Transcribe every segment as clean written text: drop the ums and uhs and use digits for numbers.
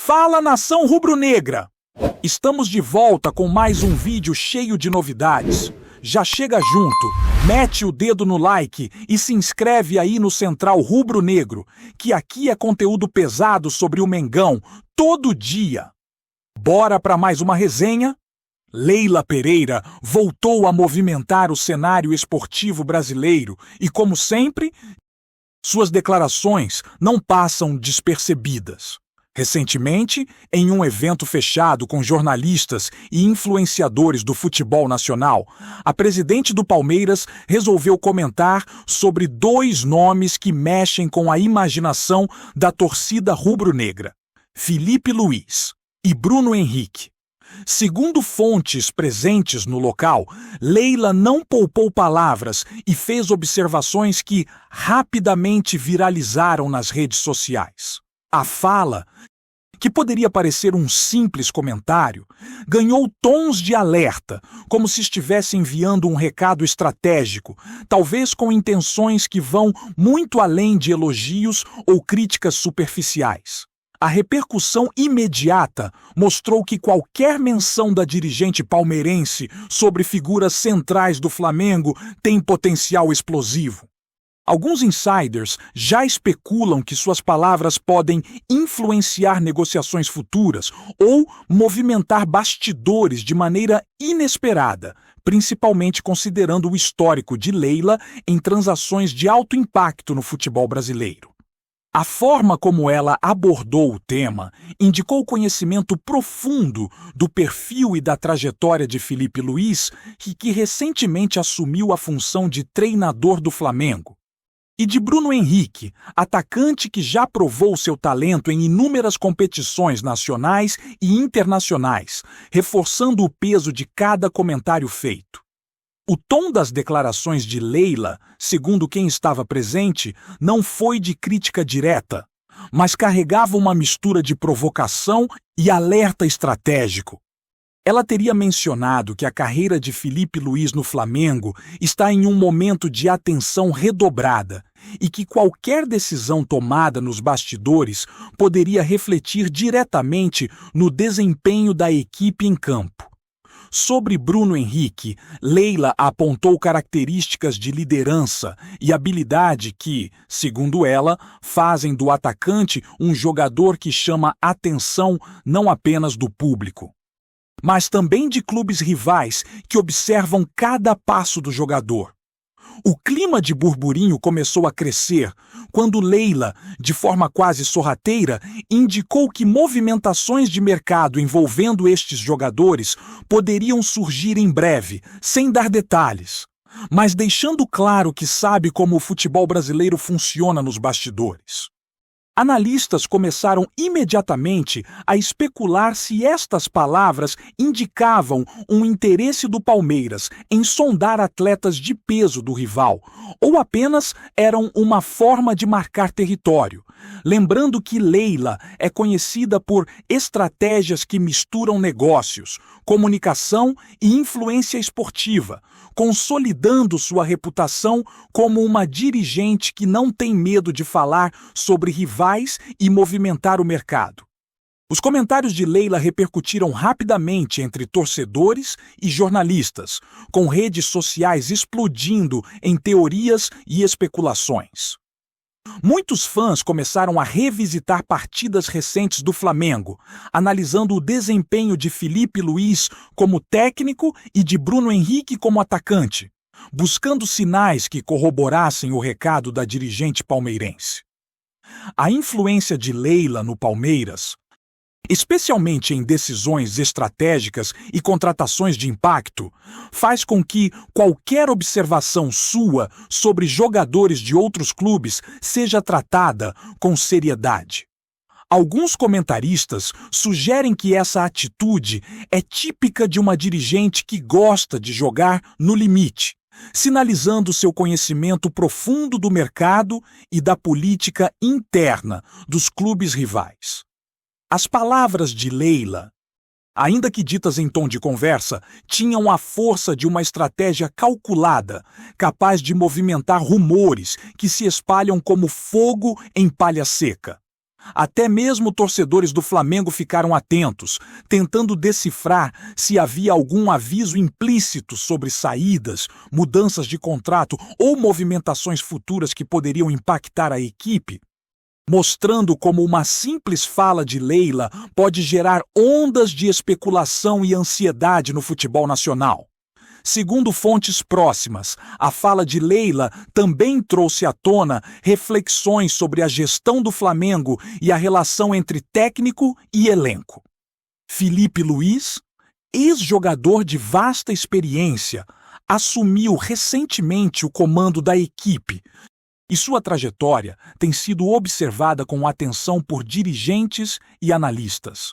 Fala, nação rubro-negra! Estamos de volta com mais um vídeo cheio de novidades. Já chega junto, mete o dedo no like e se inscreve aí no Central Rubro-Negro, que aqui é conteúdo pesado sobre o Mengão, todo dia. Bora para mais uma resenha? Leila Pereira voltou a movimentar o cenário esportivo brasileiro e, como sempre, suas declarações não passam despercebidas. Recentemente, em um evento fechado com jornalistas e influenciadores do futebol nacional, a presidente do Palmeiras resolveu comentar sobre dois nomes que mexem com a imaginação da torcida rubro-negra: Felipe Luiz e Bruno Henrique. Segundo fontes presentes no local, Leila não poupou palavras e fez observações que rapidamente viralizaram nas redes sociais. A fala, que poderia parecer um simples comentário, ganhou tons de alerta, como se estivesse enviando um recado estratégico, talvez com intenções que vão muito além de elogios ou críticas superficiais. A repercussão imediata mostrou que qualquer menção da dirigente palmeirense sobre figuras centrais do Flamengo tem potencial explosivo. Alguns insiders já especulam que suas palavras podem influenciar negociações futuras ou movimentar bastidores de maneira inesperada, principalmente considerando o histórico de Leila em transações de alto impacto no futebol brasileiro. A forma como ela abordou o tema indicou conhecimento profundo do perfil e da trajetória de Felipe Luiz, que recentemente assumiu a função de treinador do Flamengo, e de Bruno Henrique, atacante que já provou seu talento em inúmeras competições nacionais e internacionais, reforçando o peso de cada comentário feito. O tom das declarações de Leila, segundo quem estava presente, não foi de crítica direta, mas carregava uma mistura de provocação e alerta estratégico. Ela teria mencionado que a carreira de Felipe Luiz no Flamengo está em um momento de atenção redobrada e que qualquer decisão tomada nos bastidores poderia refletir diretamente no desempenho da equipe em campo. Sobre Bruno Henrique, Leila apontou características de liderança e habilidade que, segundo ela, fazem do atacante um jogador que chama atenção não apenas do público, mas também de clubes rivais que observam cada passo do jogador. O clima de burburinho começou a crescer quando Leila, de forma quase sorrateira, indicou que movimentações de mercado envolvendo estes jogadores poderiam surgir em breve, sem dar detalhes, mas deixando claro que sabe como o futebol brasileiro funciona nos bastidores. Analistas começaram imediatamente a especular se estas palavras indicavam um interesse do Palmeiras em sondar atletas de peso do rival, ou apenas eram uma forma de marcar território. Lembrando que Leila é conhecida por estratégias que misturam negócios, comunicação e influência esportiva, consolidando sua reputação como uma dirigente que não tem medo de falar sobre rivais e movimentar o mercado. Os comentários de Leila repercutiram rapidamente entre torcedores e jornalistas, com redes sociais explodindo em teorias e especulações. Muitos fãs começaram a revisitar partidas recentes do Flamengo, analisando o desempenho de Felipe Luiz como técnico e de Bruno Henrique como atacante, buscando sinais que corroborassem o recado da dirigente palmeirense. A influência de Leila no Palmeiras, especialmente em decisões estratégicas e contratações de impacto, faz com que qualquer observação sua sobre jogadores de outros clubes seja tratada com seriedade. Alguns comentaristas sugerem que essa atitude é típica de uma dirigente que gosta de jogar no limite, sinalizando seu conhecimento profundo do mercado e da política interna dos clubes rivais. As palavras de Leila, ainda que ditas em tom de conversa, tinham a força de uma estratégia calculada, capaz de movimentar rumores que se espalham como fogo em palha seca. Até mesmo torcedores do Flamengo ficaram atentos, tentando decifrar se havia algum aviso implícito sobre saídas, mudanças de contrato ou movimentações futuras que poderiam impactar a equipe, mostrando como uma simples fala de Leila pode gerar ondas de especulação e ansiedade no futebol nacional. Segundo fontes próximas, a fala de Leila também trouxe à tona reflexões sobre a gestão do Flamengo e a relação entre técnico e elenco. Filipe Luís, ex-jogador de vasta experiência, assumiu recentemente o comando da equipe, e sua trajetória tem sido observada com atenção por dirigentes e analistas.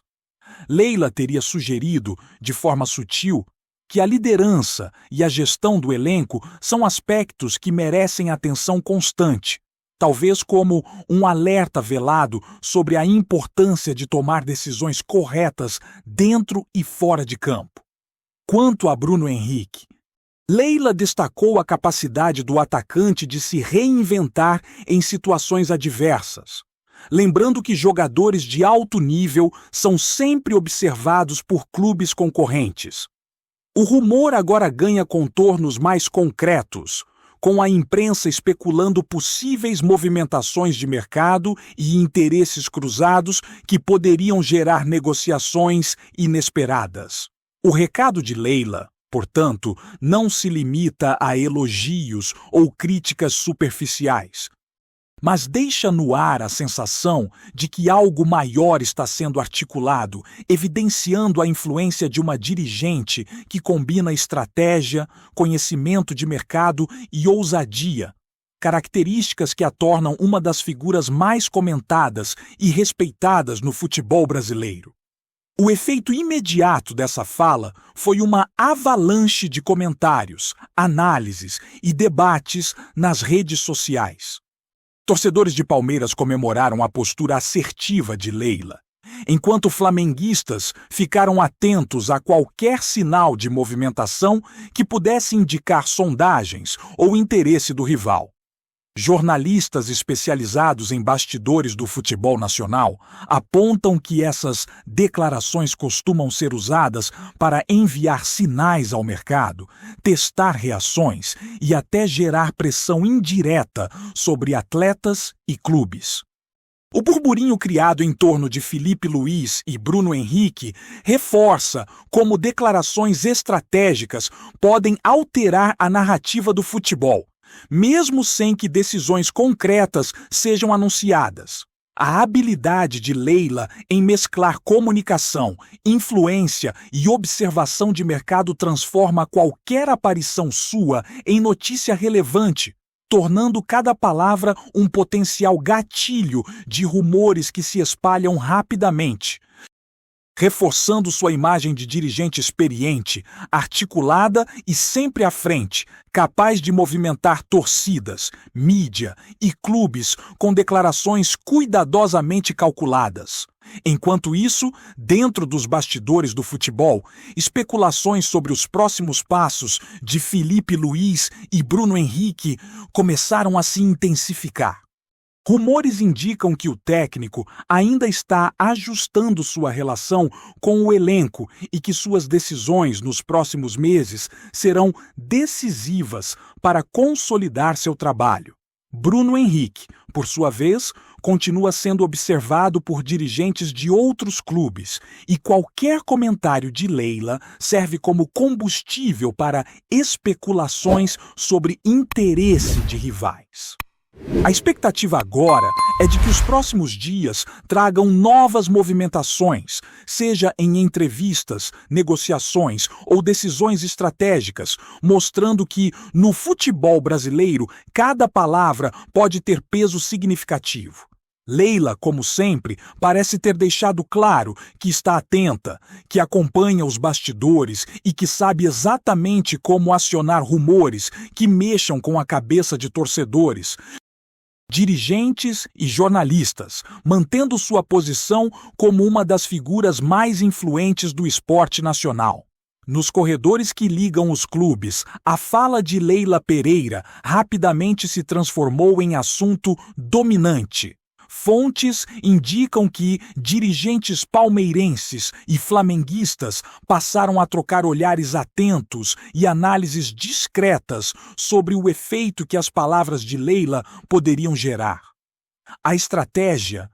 Leila teria sugerido, de forma sutil, que a liderança e a gestão do elenco são aspectos que merecem atenção constante, talvez como um alerta velado sobre a importância de tomar decisões corretas dentro e fora de campo. Quanto a Bruno Henrique, Leila destacou a capacidade do atacante de se reinventar em situações adversas, lembrando que jogadores de alto nível são sempre observados por clubes concorrentes. O rumor agora ganha contornos mais concretos, com a imprensa especulando possíveis movimentações de mercado e interesses cruzados que poderiam gerar negociações inesperadas. O recado de Leila, portanto, não se limita a elogios ou críticas superficiais, mas deixa no ar a sensação de que algo maior está sendo articulado, evidenciando a influência de uma dirigente que combina estratégia, conhecimento de mercado e ousadia, características que a tornam uma das figuras mais comentadas e respeitadas no futebol brasileiro. O efeito imediato dessa fala foi uma avalanche de comentários, análises e debates nas redes sociais. Torcedores de Palmeiras comemoraram a postura assertiva de Leila, enquanto flamenguistas ficaram atentos a qualquer sinal de movimentação que pudesse indicar sondagens ou interesse do rival. Jornalistas especializados em bastidores do futebol nacional apontam que essas declarações costumam ser usadas para enviar sinais ao mercado, testar reações e até gerar pressão indireta sobre atletas e clubes. O burburinho criado em torno de Filipe Luís e Bruno Henrique reforça como declarações estratégicas podem alterar a narrativa do futebol, mesmo sem que decisões concretas sejam anunciadas. A habilidade de Leila em mesclar comunicação, influência e observação de mercado transforma qualquer aparição sua em notícia relevante, tornando cada palavra um potencial gatilho de rumores que se espalham rapidamente, reforçando sua imagem de dirigente experiente, articulada e sempre à frente, capaz de movimentar torcidas, mídia e clubes com declarações cuidadosamente calculadas. Enquanto isso, dentro dos bastidores do futebol, especulações sobre os próximos passos de Filipe Luís e Bruno Henrique começaram a se intensificar. Rumores indicam que o técnico ainda está ajustando sua relação com o elenco e que suas decisões nos próximos meses serão decisivas para consolidar seu trabalho. Bruno Henrique, por sua vez, continua sendo observado por dirigentes de outros clubes e qualquer comentário de Leila serve como combustível para especulações sobre interesse de rivais. A expectativa agora é de que os próximos dias tragam novas movimentações, seja em entrevistas, negociações ou decisões estratégicas, mostrando que, no futebol brasileiro, cada palavra pode ter peso significativo. Leila, como sempre, parece ter deixado claro que está atenta, que acompanha os bastidores e que sabe exatamente como acionar rumores que mexam com a cabeça de torcedores, dirigentes e jornalistas, mantendo sua posição como uma das figuras mais influentes do esporte nacional. Nos corredores que ligam os clubes, a fala de Leila Pereira rapidamente se transformou em assunto dominante, Fontes indicam que dirigentes palmeirenses e flamenguistas passaram a trocar olhares atentos e análises discretas sobre o efeito que as palavras de Leila poderiam gerar. A estratégia,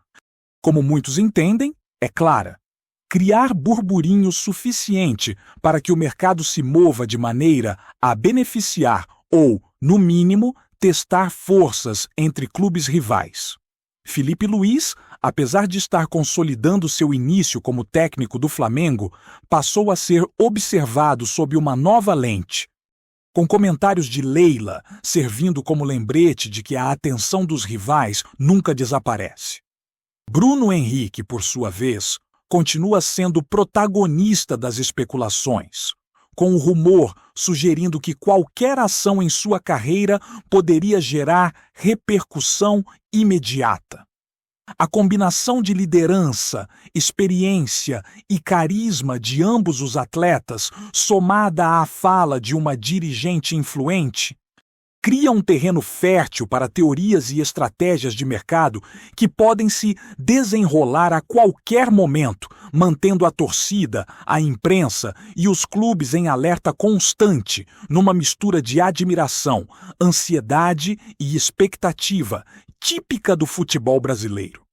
como muitos entendem, é clara: criar burburinho suficiente para que o mercado se mova de maneira a beneficiar ou, no mínimo, testar forças entre clubes rivais. Filipe Luís, apesar de estar consolidando seu início como técnico do Flamengo, passou a ser observado sob uma nova lente, com comentários de Leila servindo como lembrete de que a atenção dos rivais nunca desaparece. Bruno Henrique, por sua vez, continua sendo protagonista das especulações, com o rumor sugerindo que qualquer ação em sua carreira poderia gerar repercussão imediata. A combinação de liderança, experiência e carisma de ambos os atletas, somada à fala de uma dirigente influente, cria um terreno fértil para teorias e estratégias de mercado que podem se desenrolar a qualquer momento, mantendo a torcida, a imprensa e os clubes em alerta constante, numa mistura de admiração, ansiedade e expectativa, típica do futebol brasileiro.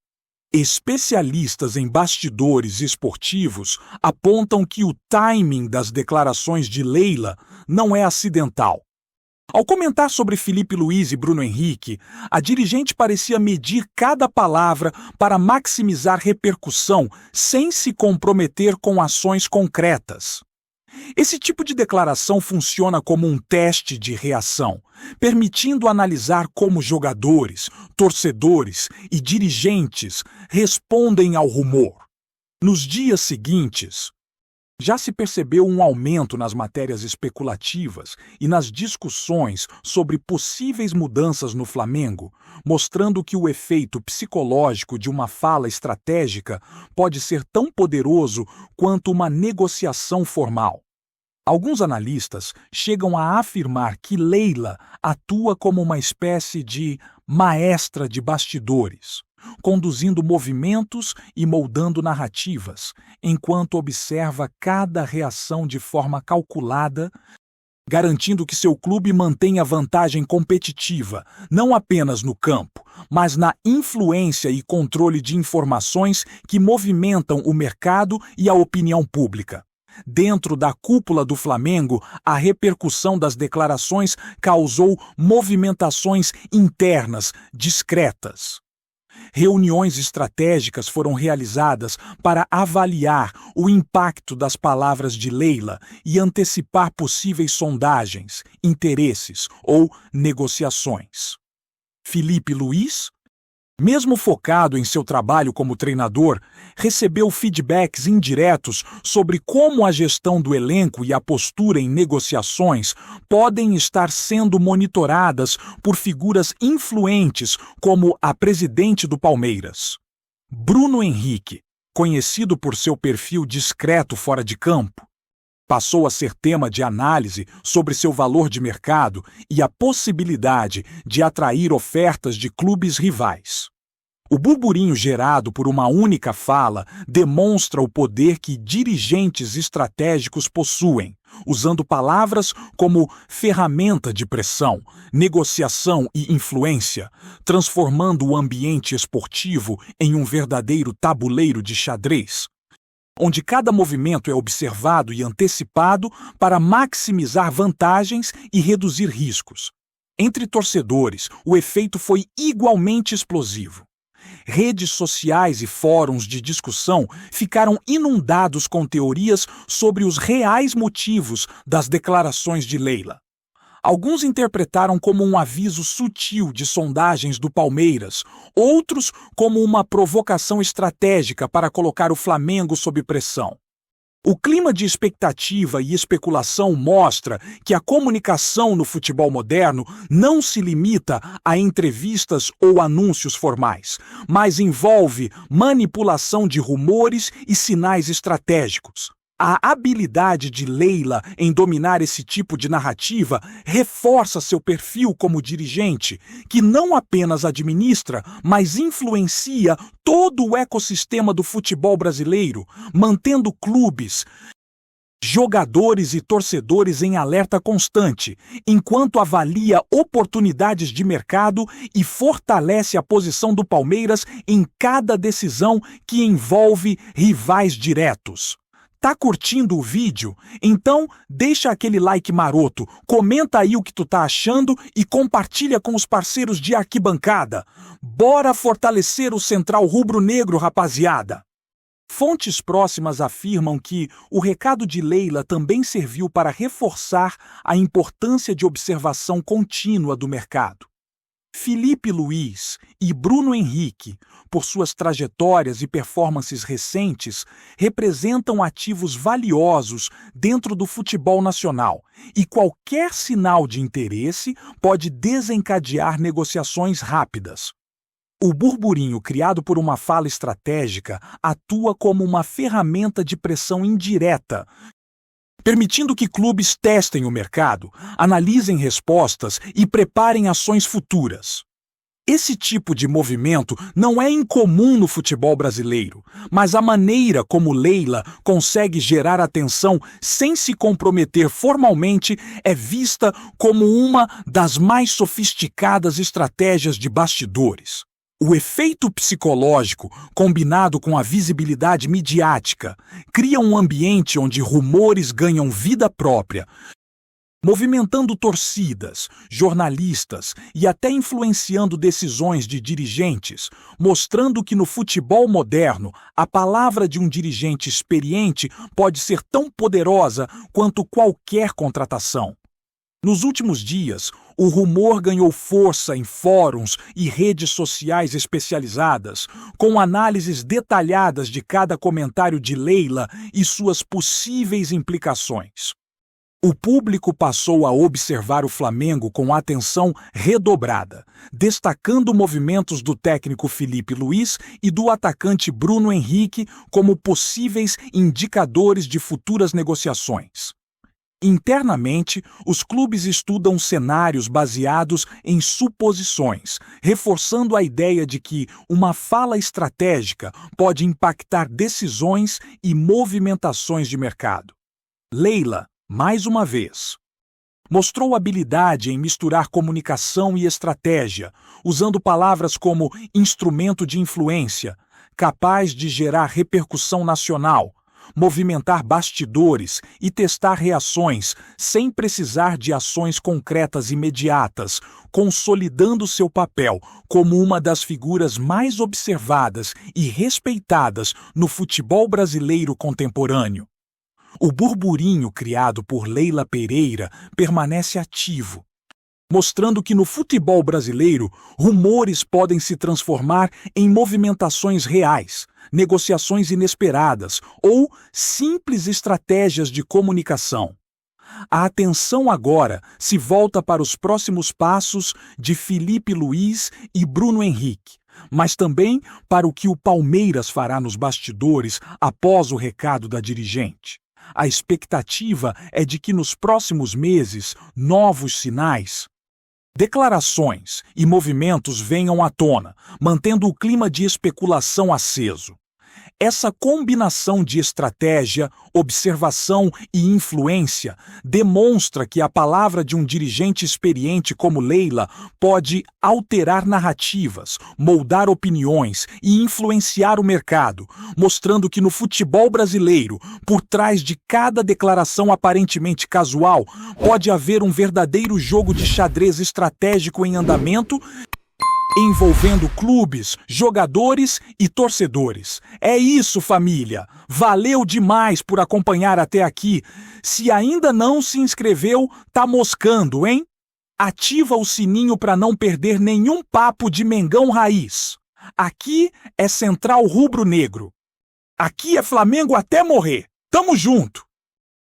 Especialistas em bastidores esportivos apontam que o timing das declarações de Leila não é acidental. Ao comentar sobre Filipe Luís e Bruno Henrique, a dirigente parecia medir cada palavra para maximizar repercussão sem se comprometer com ações concretas. Esse tipo de declaração funciona como um teste de reação, permitindo analisar como jogadores, torcedores e dirigentes respondem ao rumor. Nos dias seguintes, já se percebeu um aumento nas matérias especulativas e nas discussões sobre possíveis mudanças no Flamengo, mostrando que o efeito psicológico de uma fala estratégica pode ser tão poderoso quanto uma negociação formal. Alguns analistas chegam a afirmar que Leila atua como uma espécie de maestra de bastidores, conduzindo movimentos e moldando narrativas, enquanto observa cada reação de forma calculada, garantindo que seu clube mantenha vantagem competitiva, não apenas no campo, mas na influência e controle de informações que movimentam o mercado e a opinião pública. Dentro da cúpula do Flamengo, a repercussão das declarações causou movimentações internas discretas. Reuniões estratégicas foram realizadas para avaliar o impacto das palavras de Leila e antecipar possíveis sondagens, interesses ou negociações. Filipe Luís, mesmo focado em seu trabalho como treinador, recebeu feedbacks indiretos sobre como a gestão do elenco e a postura em negociações podem estar sendo monitoradas por figuras influentes como a presidente do Palmeiras. Bruno Henrique, conhecido por seu perfil discreto fora de campo, passou a ser tema de análise sobre seu valor de mercado e a possibilidade de atrair ofertas de clubes rivais. O burburinho gerado por uma única fala demonstra o poder que dirigentes estratégicos possuem, usando palavras como ferramenta de pressão, negociação e influência, transformando o ambiente esportivo em um verdadeiro tabuleiro de xadrez, onde cada movimento é observado e antecipado para maximizar vantagens e reduzir riscos. Entre torcedores, o efeito foi igualmente explosivo. Redes sociais e fóruns de discussão ficaram inundados com teorias sobre os reais motivos das declarações de Leila. Alguns interpretaram como um aviso sutil de sondagens do Palmeiras, outros como uma provocação estratégica para colocar o Flamengo sob pressão. O clima de expectativa e especulação mostra que a comunicação no futebol moderno não se limita a entrevistas ou anúncios formais, mas envolve manipulação de rumores e sinais estratégicos. A habilidade de Leila em dominar esse tipo de narrativa reforça seu perfil como dirigente, que não apenas administra, mas influencia todo o ecossistema do futebol brasileiro, mantendo clubes, jogadores e torcedores em alerta constante, enquanto avalia oportunidades de mercado e fortalece a posição do Palmeiras em cada decisão que envolve rivais diretos. Tá curtindo o vídeo? Então deixa aquele like maroto, comenta aí o que tu tá achando e compartilha com os parceiros de arquibancada. Bora fortalecer o Central Rubro-Negro, rapaziada! Fontes próximas afirmam que o recado de Leila também serviu para reforçar a importância de observação contínua do mercado. Felipe Luiz e Bruno Henrique, por suas trajetórias e performances recentes, representam ativos valiosos dentro do futebol nacional, e qualquer sinal de interesse pode desencadear negociações rápidas. O burburinho criado por uma fala estratégica atua como uma ferramenta de pressão indireta, permitindo que clubes testem o mercado, analisem respostas e preparem ações futuras. Esse tipo de movimento não é incomum no futebol brasileiro, mas a maneira como Leila consegue gerar atenção sem se comprometer formalmente é vista como uma das mais sofisticadas estratégias de bastidores. O efeito psicológico, combinado com a visibilidade midiática, cria um ambiente onde rumores ganham vida própria, movimentando torcidas, jornalistas e até influenciando decisões de dirigentes, mostrando que no futebol moderno a palavra de um dirigente experiente pode ser tão poderosa quanto qualquer contratação. Nos últimos dias, o rumor ganhou força em fóruns e redes sociais especializadas, com análises detalhadas de cada comentário de Leila e suas possíveis implicações. O público passou a observar o Flamengo com atenção redobrada, destacando movimentos do técnico Felipe Luiz e do atacante Bruno Henrique como possíveis indicadores de futuras negociações. Internamente, os clubes estudam cenários baseados em suposições, reforçando a ideia de que uma fala estratégica pode impactar decisões e movimentações de mercado. Leila, mais uma vez, mostrou habilidade em misturar comunicação e estratégia, usando palavras como instrumento de influência, capaz de gerar repercussão nacional, movimentar bastidores e testar reações sem precisar de ações concretas imediatas, consolidando seu papel como uma das figuras mais observadas e respeitadas no futebol brasileiro contemporâneo. O burburinho criado por Leila Pereira permanece ativo, mostrando que no futebol brasileiro, rumores podem se transformar em movimentações reais, negociações inesperadas ou simples estratégias de comunicação. A atenção agora se volta para os próximos passos de Felipe Luiz e Bruno Henrique, mas também para o que o Palmeiras fará nos bastidores após o recado da dirigente. A expectativa é de que nos próximos meses, novos sinais, declarações e movimentos venham à tona, mantendo o clima de especulação aceso. Essa combinação de estratégia, observação e influência demonstra que a palavra de um dirigente experiente como Leila pode alterar narrativas, moldar opiniões e influenciar o mercado, mostrando que no futebol brasileiro, por trás de cada declaração aparentemente casual, pode haver um verdadeiro jogo de xadrez estratégico em andamento, envolvendo clubes, jogadores e torcedores. É isso, família! Valeu demais por acompanhar até aqui. Se ainda não se inscreveu, tá moscando, hein? Ativa o sininho para não perder nenhum papo de Mengão Raiz. Aqui é Central Rubro-Negro. Aqui é Flamengo até morrer. Tamo junto!